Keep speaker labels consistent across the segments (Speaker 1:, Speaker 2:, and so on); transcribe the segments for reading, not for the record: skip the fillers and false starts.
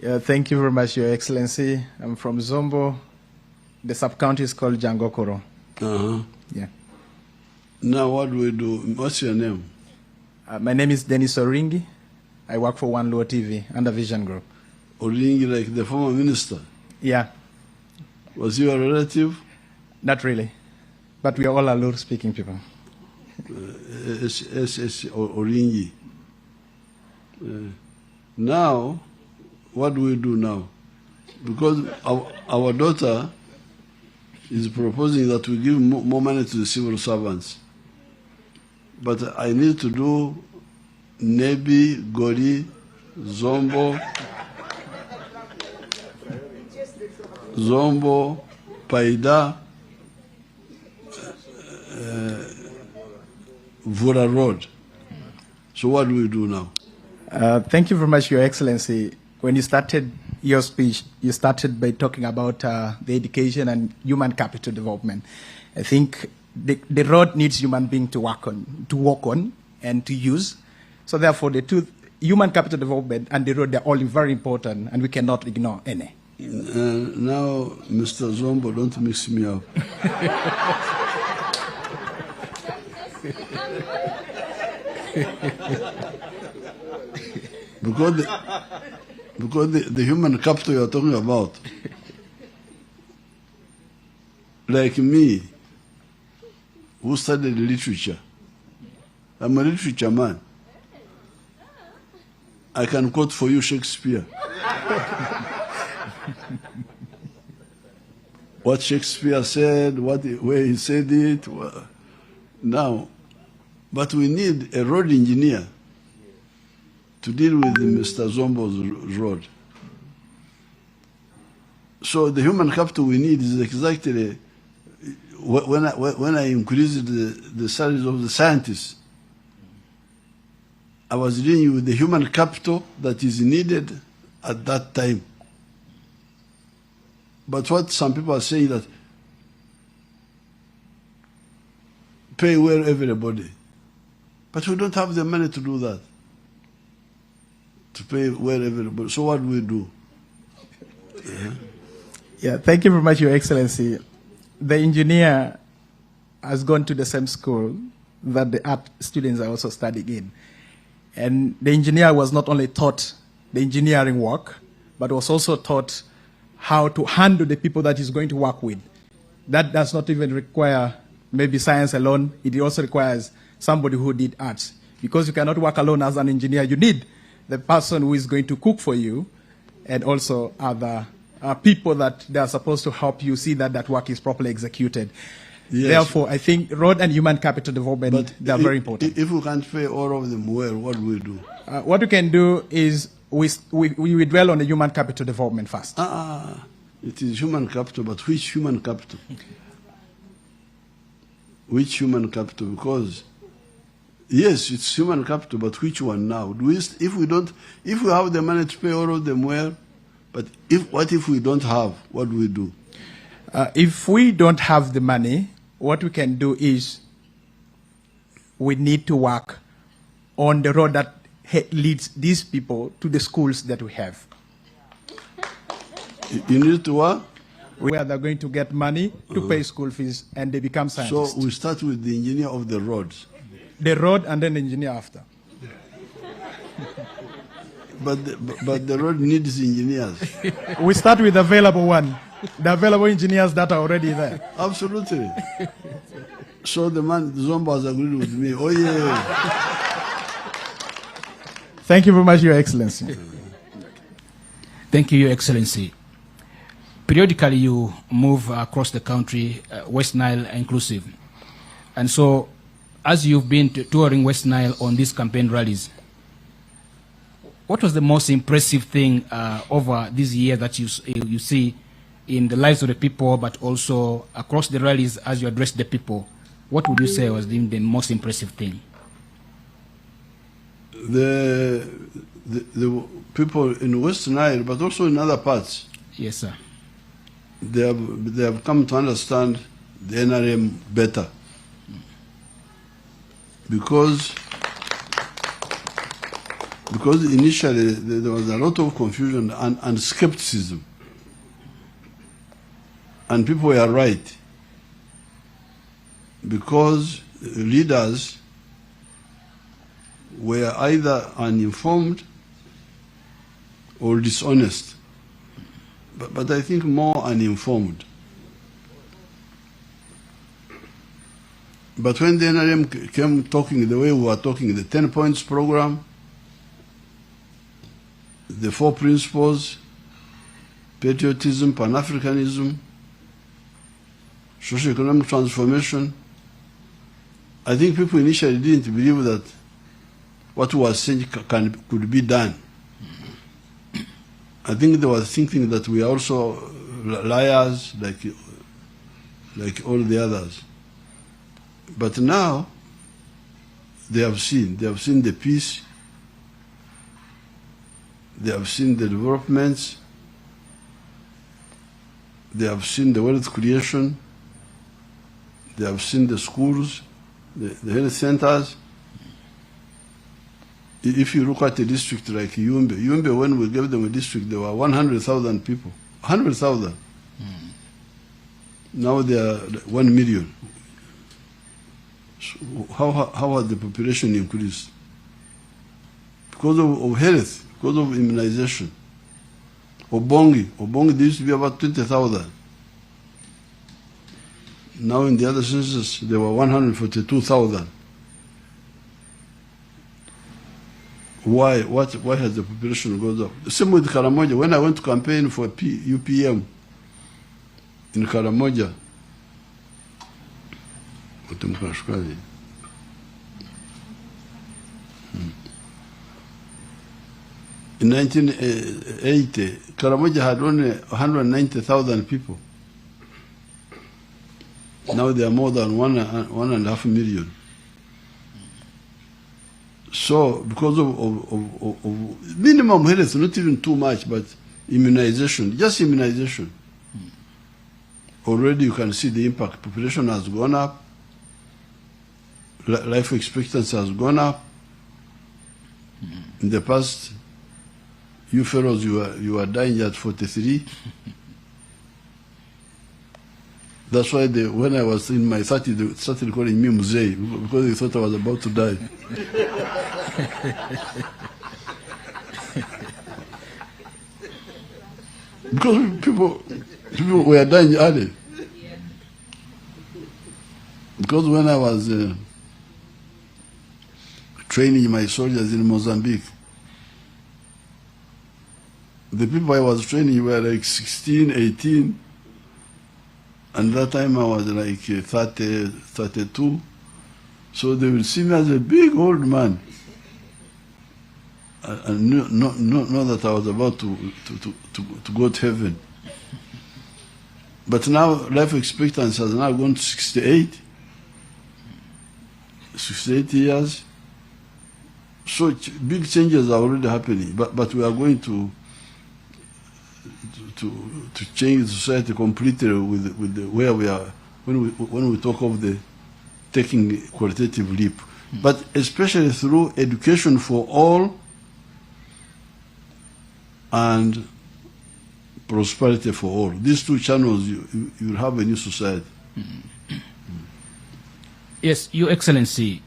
Speaker 1: Thank you very much, Your Excellency. I'm from Zombo. The sub-county is called Jangokoro. Yeah.
Speaker 2: Now what do we do? What's your name?
Speaker 1: My name is Dennis Oringi. I work for One Luo TV under Vision Group.
Speaker 2: Oringi, like the former minister?
Speaker 1: Yeah.
Speaker 2: Was he a relative?
Speaker 1: Not really. But we are all Alur-speaking people.
Speaker 2: Oringi. Now, what do we do now? Because our daughter is proposing that we give more money to the civil servants. But I need to do Nebi, Gori, Zombo, Paida, Vura Road. So what do we do now?
Speaker 1: Thank you very much, Your Excellency. When you started your speech, you started by talking about the education and human capital development. I think the road needs human beings to walk on, and to use. So therefore, the two, human capital development and the road, they're all very important, and we cannot ignore any.
Speaker 2: Now, Mr. Zombo, don't mix me up. Because the human capital you're talking about, like me, who studied literature, I'm a literature man. I can quote for you Shakespeare. What Shakespeare said, where he said it. Now, but we need a road engineer to deal with Mr. Zombo's road. So the human capital we need is exactly when I increased the salaries of the scientists, I was dealing with the human capital that is needed at that time. But what some people are saying that pay well everybody. But we don't have the money to do that. To pay well everybody. So what do we do?
Speaker 1: Yeah, thank you very much, Your Excellency. The engineer has gone to the same school that the art students are also studying in. And the engineer was not only taught the engineering work, but was also taught how to handle the people that he's going to work with. That does not even require maybe science alone. It also requires somebody who did arts. Because you cannot work alone as an engineer. You need the person who is going to cook for you, and also other people that they are supposed to help you see that that work is properly executed. Yes. Therefore, I think road and human capital development, they are very important.
Speaker 2: If we can't pay all of them well, what do we do?
Speaker 1: What we can do is we dwell on the human capital development first.
Speaker 2: It is human capital, but which human capital? Which human capital? Because yes, it's human capital, but which one now? If we have the money to pay all of them well, but what if we don't have? What do we do?
Speaker 1: If we don't have the money, what we can do is we need to work on the road that leads these people to the schools that we have.
Speaker 2: You need to what?
Speaker 1: Where they're going to get money to pay school fees and they become scientists.
Speaker 2: So we start with the engineer of the roads.
Speaker 1: The road and then the engineer after.
Speaker 2: But the road needs engineers.
Speaker 1: We start with the available one. The available engineers that are already there.
Speaker 2: Absolutely. So the Zombo has agreed with me. Oh, yeah.
Speaker 1: Thank you very much, Your Excellency.
Speaker 3: Thank you, Your Excellency. Periodically, you move across the country, West Nile inclusive. And so, as you've been touring West Nile on these campaign rallies, what was the most impressive thing over this year that you see in the lives of the people, but also across the rallies as you address the people? What would you say was the most impressive thing?
Speaker 2: The people in West Nile, but also in other parts.
Speaker 3: Yes, sir.
Speaker 2: They have come to understand the NRM better. Because Because initially there was a lot of confusion and skepticism. And people were right. Because leaders were either uninformed or dishonest. But I think more uninformed. But when the NRM came talking the way we were talking, the 10 points program, the 4 principles, patriotism, Pan-Africanism, socio-economic transformation, I think people initially didn't believe that what was saying could be done. I think they were thinking that we are also liars like all the others. But now they have seen the peace, they have seen the developments, they have seen the wealth creation, they have seen the schools, the health centers. If you look at a district like Yumbe, when we gave them a district, there were 100,000 people. 100,000. Now they are 1 million. So how has the population increased? Because of health, because of immunization. Obongi, there used to be about 20,000. Now in the other census, there were 142,000. Why has the population gone up? The same with Karamoja. When I went to campaign for UPM in Karamoja, in 1980, Karamoja had only 190,000 people. Now there are more than 1.5 million. So, because of minimum health, not even too much, but immunization, just immunization. Already you can see the impact. Population has gone up. Life expectancy has gone up. In the past, you fellows, you were dying at 43. That's why when I was in my 30s, they started calling me Museveni, because they thought I was about to die. Because people were dying early. Because when I was training my soldiers in Mozambique, the people I was training were like 16, 18, and that time I was like 30, 32. So they will see me as a big old man, and know that I was about to go to heaven. But now life expectancy has now gone to 68 years. So big changes are already happening, but we are going to change society completely with the where we are when we talk of the taking qualitative leap, but especially through education for all and prosperity for all. These two channels, you will have a new society.
Speaker 3: Yes, Your Excellency,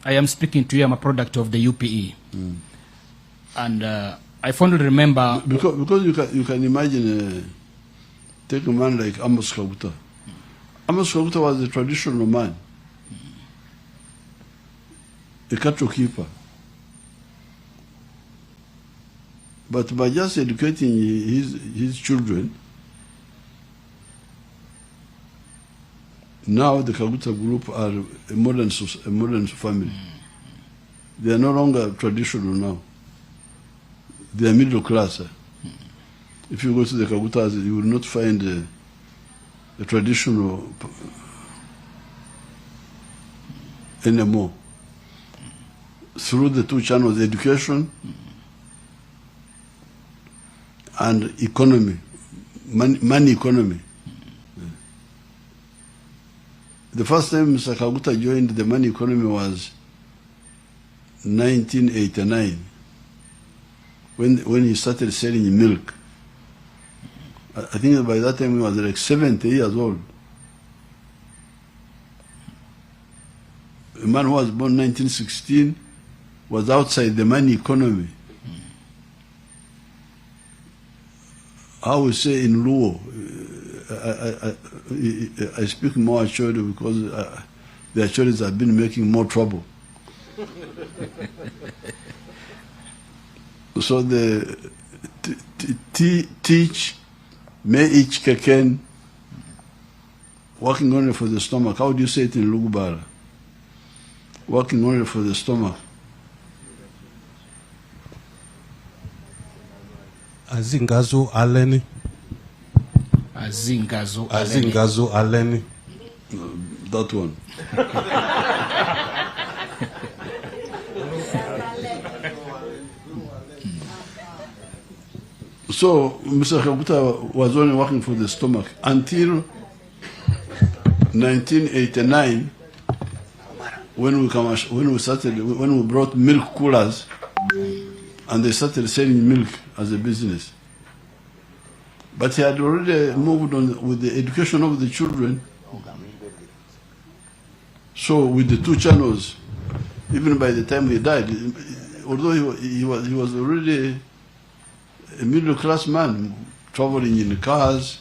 Speaker 3: I am speaking to you. I'm a product of the UPE, and I fondly remember
Speaker 2: because you can imagine take a man like Amos Kabuta. Amos Kabuta was a traditional man, a cattle keeper. But by just educating his children, now the Kabuta group are a modern family. They are no longer traditional now. They are middle class. If you go to the Kabutas, you will not find the traditional anymore. Through the two channels, education and economy, money economy. The first time Mr. Kaguta joined the money economy was 1989, when he started selling milk. I think by that time he was like 70 years old. A man who was born 1916 was outside the money economy. I would say in Luo, I speak more Acholi because the Acholis have been making more trouble. So the teach, may each keken, working only for the stomach. How do you say it in Lugubara? Working only for the stomach.
Speaker 4: Azingazo aleni.
Speaker 3: Azingazo aleni.
Speaker 4: Azingazo aleni.
Speaker 2: That one. So Mr. Kabuta was only working for the stomach until 1989, when we brought milk coolers, and they started selling milk as a business. But he had already moved on with the education of the children. So with the 2 channels, even by the time he died, although he was already a middle-class man, traveling in cars,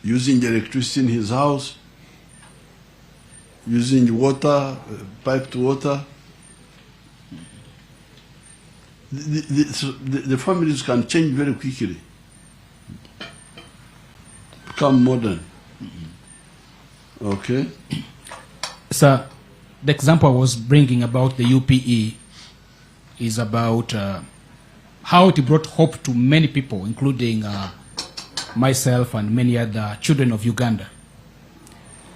Speaker 2: using electricity in his house, using water, piped water. The families can change very quickly, become modern. Okay?
Speaker 3: Sir, the example I was bringing about the UPE is about how it brought hope to many people, including myself and many other children of Uganda.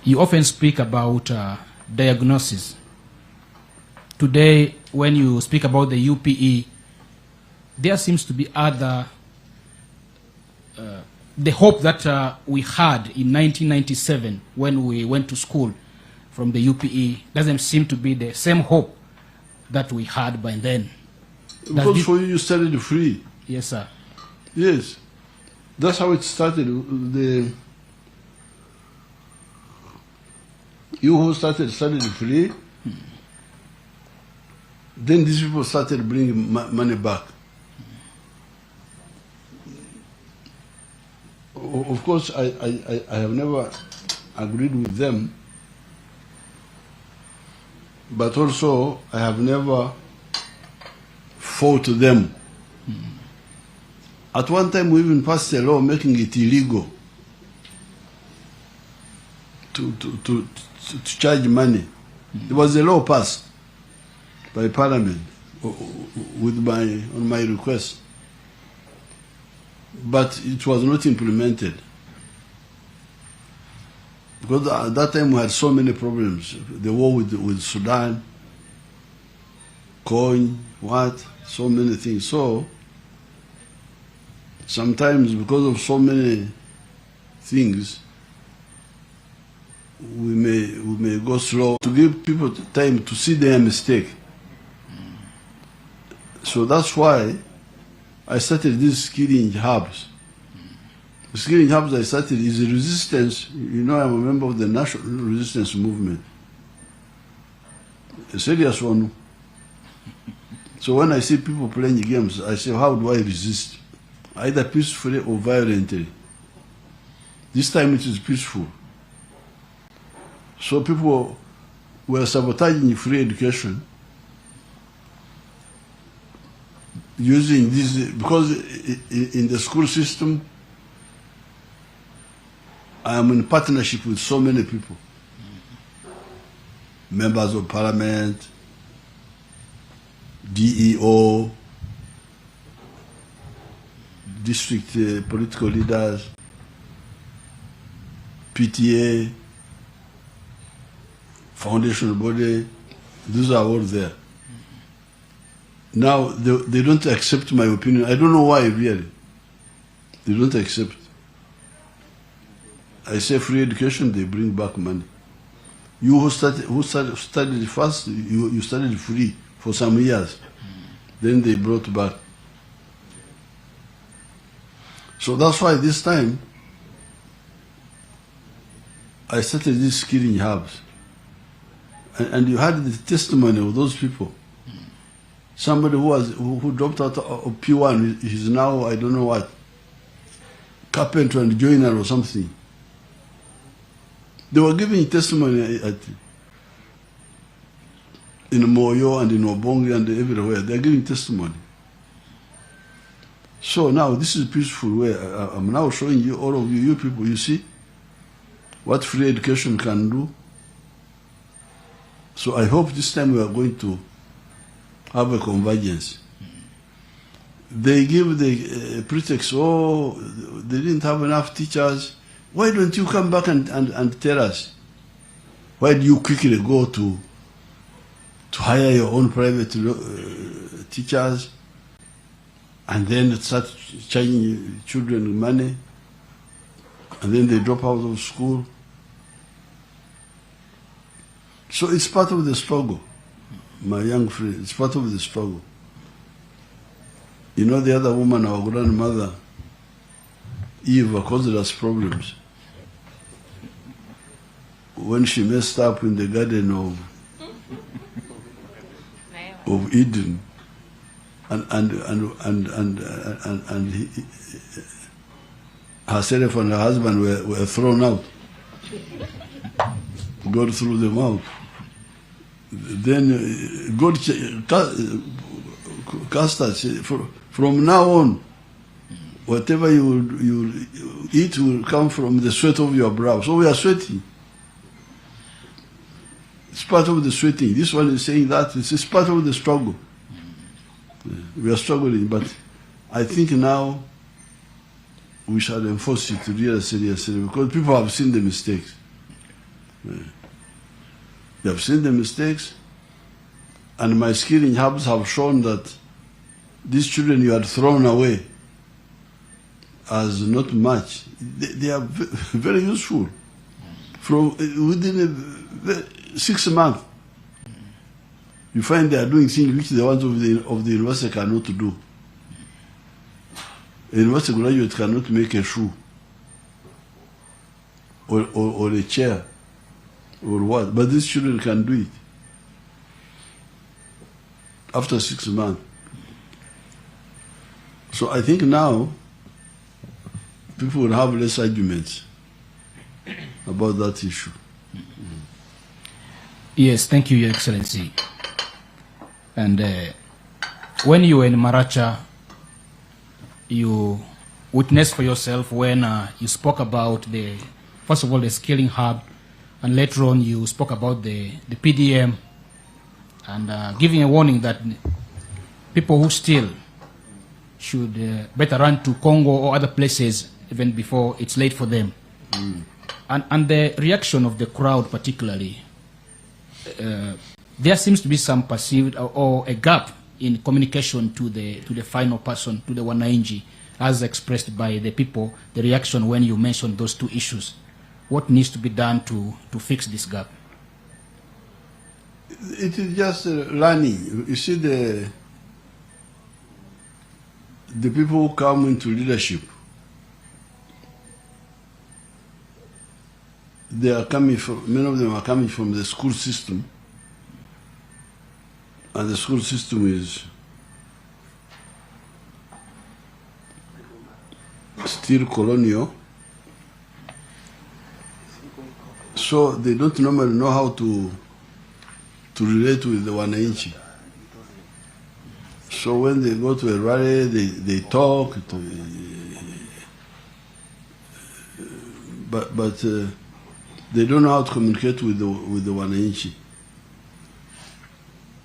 Speaker 3: You often speak about diagnosis. Today, when you speak about the UPE, there seems to be other, the hope that we had in 1997 when we went to school from the UPE doesn't seem to be the same hope that we had by then.
Speaker 2: Because for you studied free.
Speaker 3: Yes, sir.
Speaker 2: Yes. That's how it started. You who started studying free, then these people started bringing money back. Of course, I have never agreed with them, but also I have never fought them. At one time, we even passed a law making it illegal to charge money. There was a law passed by Parliament on my request, but it was not implemented because at that time we had so many problems: the war with Sudan, coin, so many things. So sometimes, because of so many things, we may go slow to give people time to see their mistake. So that's why I started these skilling hubs. The skilling hubs I started is a resistance. You know, I'm a member of the National Resistance Movement, a serious one. So when I see people playing games, I say, how do I resist? Either peacefully or violently. This time it is peaceful. So people were sabotaging free education, using this, because in the school system, I am in partnership with so many people. Members of Parliament, DEO, district political leaders, PTA, foundation body, these are all there. Now, they don't accept my opinion. I don't know why, really. They don't accept. I say free education, they bring back money. You who studied first, you studied free for some years. Then they brought back. So that's why this time I started these skilling hubs. And you had the testimony of those people. Somebody who dropped out of P1 is now, I don't know what, carpenter and joiner or something. They were giving testimony in Moyo and in Obongi and everywhere. They're giving testimony. So now this is a peaceful way. I'm now showing you, all of you people, you see what free education can do. So I hope this time we are going to have a convergence. They give the pretext, oh, they didn't have enough teachers. Why don't you come back and tell us? Why do you quickly go to hire your own private teachers and then start charging children money and then they drop out of school? So it's part of the struggle, my young friend, it's part of the struggle. You know the other woman, our grandmother, Eve, caused us problems. When she messed up in the garden of Eden, and herself and her husband were thrown out. God threw them out. Then God cast us. From now on, whatever you eat will come from the sweat of your brow. So we are sweating. It's part of the sweating. This one is saying that it's part of the struggle. We are struggling, but I think now we shall enforce it really seriously because people have seen the mistakes. They have seen the mistakes, and my skilling hubs have shown that these children you had thrown away as not much, they are very useful. From within 6 months, you find they are doing things which the ones of the university cannot do. A university graduate cannot make a shoe or a chair or what, but these children can do it after 6 months. So I think now people will have less arguments about that issue.
Speaker 3: Yes, thank you, Your Excellency. And when you were in Maracha, you witnessed for yourself when you spoke about first of all, the skilling hub, and later on you spoke about the PDM, and giving a warning that people who steal should better run to Congo or other places even before it's late for them. And the reaction of the crowd particularly, there seems to be some perceived or a gap in communication to the final person, to the Wananchi, as expressed by the people, the reaction when you mentioned those two issues. What needs to be done to fix this gap?
Speaker 2: It is just learning. You see, the people who come into leadership, they are coming from, many of them are coming from the school system, and the school system is still colonial, so they don't normally know how to relate with the Wananchi. So when they go to a rally, they talk, but they don't know how to communicate with the Wananchi.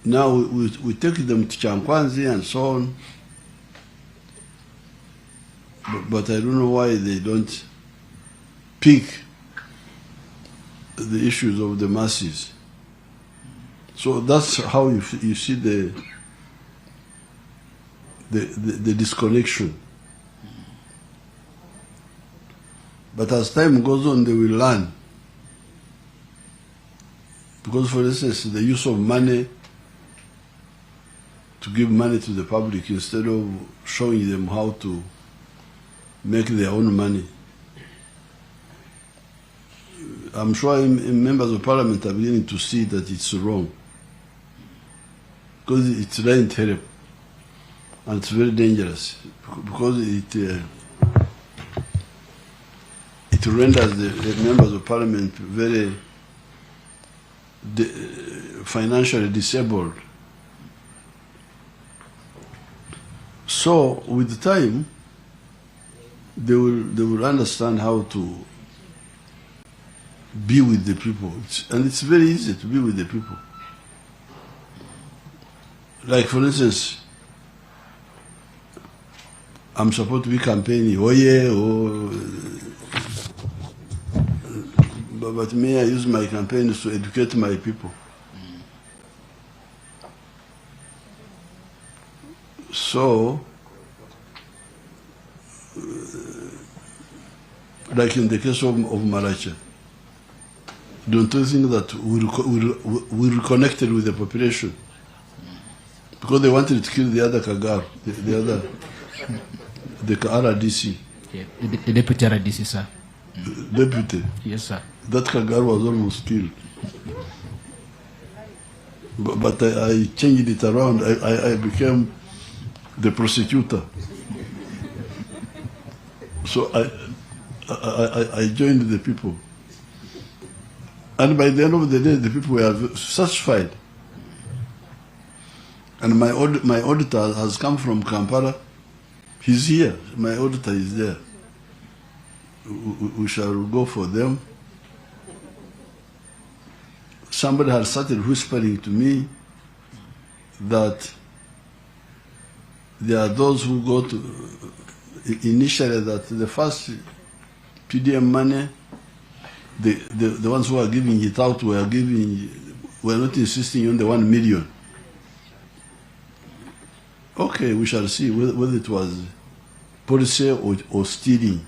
Speaker 2: Now we take them to Chankwanzi and so on, but I don't know why they don't pick the issues of the masses. So that's how you see the disconnection. But as time goes on, they will learn. Because, for instance, the use of money to give money to the public instead of showing them how to make their own money. I'm sure members of parliament are beginning to see that it's wrong. Because it's very terrible. And it's very dangerous. Because it renders the members of parliament very financially disabled. So with time, they will understand how to be with the people. And it's very easy to be with the people. Like, for instance, I'm supposed to be campaigning, oh yeah, but may I use my campaigns to educate my people? So, like in the case of Maracha, don't you think that we reconnected with the population? Because they wanted to kill the other Kagar, the RDC.
Speaker 3: Yeah, the deputy RDC, sir.
Speaker 2: Deputy?
Speaker 3: Yes, sir.
Speaker 2: That Kagar was almost killed. But I changed it around. I became the prosecutor. So I joined the people. And by the end of the day, the people were satisfied. And my auditor has come from Kampala. He's here. My auditor is there. We shall go for them. Somebody had started whispering to me that there are those who go to, initially that the first PDM money, the ones who are giving it out were not insisting on the 1 million. Okay, we shall see whether it was policy or stealing.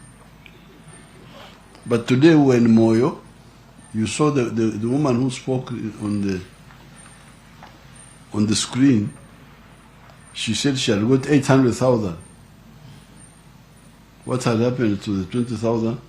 Speaker 2: But today we're in Moyo. You saw the woman who spoke on the screen. She said she had got 800,000. What had happened to the 20,000?